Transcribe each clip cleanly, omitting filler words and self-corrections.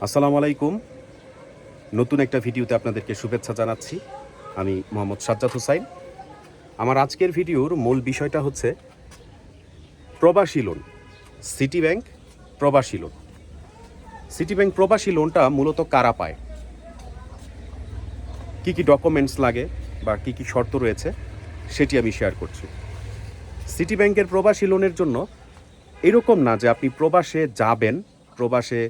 আসসালামু আলাইকুম। নতুন একটা ভিডিওতে আপনাদেরকে শুভেচ্ছা জানাচ্ছি। আমি মোহাম্মদ সাজ্জাদ হোসাইন। আমার আজকের ভিডিওর মূল বিষয়টা হচ্ছে প্রবাসী লোন, সিটি ব্যাংক প্রবাসী লোন। সিটি ব্যাংক প্রবাসী লোনটা মূলত কারা পায়, কী কী ডকুমেন্টস লাগে বা কী কী শর্ত রয়েছে সেটি আমি শেয়ার করছি। সিটি ব্যাংকের প্রবাসী লোনের জন্য এরকম না যে আপনি প্রবাসে যাবেন, প্রবাসে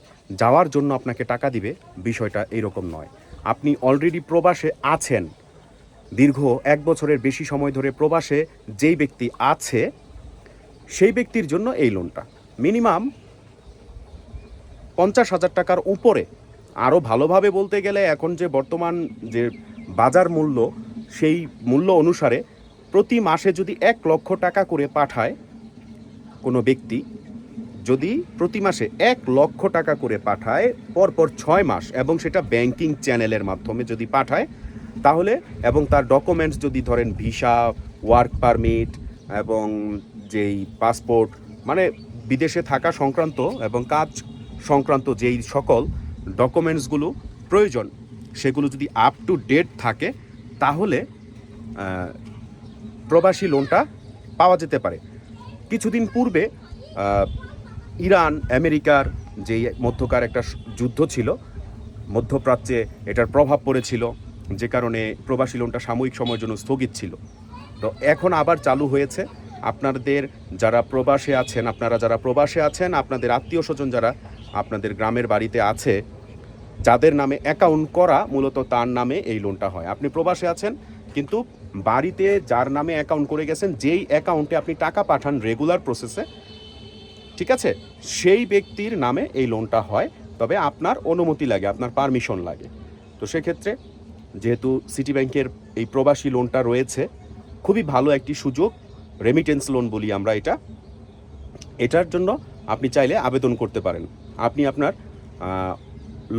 যাওয়ার জন্য আপনাকে টাকা দিবে, বিষয়টা এরকম নয়। আপনি অলরেডি প্রবাসে আছেন, দীর্ঘ 1 বছরের বেশি সময় ধরে প্রবাসে যেই ব্যক্তি আছে সেই ব্যক্তির জন্য এই লোনটা মিনিমাম 50,000 টাকার উপরে। আরও ভালোভাবে বলতে গেলে এখন যে বর্তমান যে বাজার মূল্য, সেই মূল্য অনুসারে প্রতি মাসে যদি 1 লক্ষ টাকা করে পাঠায় কোনো ব্যক্তি, যদি প্রতি মাসে 1 লক্ষ টাকা করে পাঠায় পরপর 6 মাস এবং সেটা ব্যাংকিং চ্যানেলের মাধ্যমে যদি পাঠায়, তাহলে এবং তার ডকুমেন্টস যদি ধরেন ভিসা, ওয়ার্ক পারমিট এবং যেই পাসপোর্ট, মানে বিদেশে থাকা সংক্রান্ত এবং কাজ সংক্রান্ত যেই সকল ডকুমেন্টসগুলো প্রয়োজন সেগুলো যদি আপ টু ডেট থাকে, তাহলে প্রবাসী লোনটা পাওয়া যেতে পারে। কিছুদিন পূর্বে ইরান আমেরিকার যেই মধ্যকার একটা যুদ্ধ ছিল, মধ্যপ্রাচ্যে এটার প্রভাব পড়েছিল, যে কারণে প্রবাসী লোনটা সাময়িক সময়ের জন্য স্থগিত ছিল। তো এখন আবার চালু হয়েছে। আপনাদের যারা প্রবাসে আছেন, আপনাদের আত্মীয় স্বজন যারা আপনাদের গ্রামের বাড়িতে আছে, যাদের নামে অ্যাকাউন্ট করা, মূলত তার নামে এই লোনটা হয়। আপনি প্রবাসে আছেন কিন্তু বাড়িতে যার নামে অ্যাকাউন্ট করে গেছেন, যেই অ্যাকাউন্টে আপনি টাকা পাঠান রেগুলার প্রসেসে, ঠিক আছে, সেই ব্যক্তির নামে এই লোনটা হয়। তবে আপনার অনুমতি লাগে, আপনার পারমিশন লাগে। তো সেক্ষেত্রে যেহেতু সিটি ব্যাংকের এই প্রবাসী লোনটা রয়েছে, খুবই ভালো একটি সুযোগ, রেমিটেন্স লোন বলি আমরা এটার জন্য আপনি চাইলে আবেদন করতে পারেন। আপনি আপনার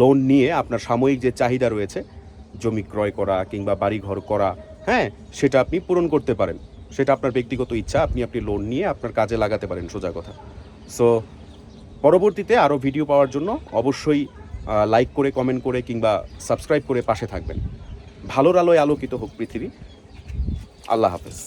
লোন নিয়ে আপনার সাময়িক যে চাহিদা রয়েছে, জমি ক্রয় করা কিংবা বাড়ি ঘর করা, হ্যাঁ, সেটা আপনি পূরণ করতে পারেন। সেটা আপনার ব্যক্তিগত ইচ্ছা, আপনি লোন নিয়ে আপনার কাজে লাগাতে পারেন, সোজা কথা। সো পরবর্তীতে আরও ভিডিও পাওয়ার জন্য অবশ্যই লাইক করে, কমেন্ট করে কিংবা সাবস্ক্রাইব করে পাশে থাকবেন। ভালোর আলোয় আলোকিত হোক পৃথিবী। আল্লাহ হাফেজ।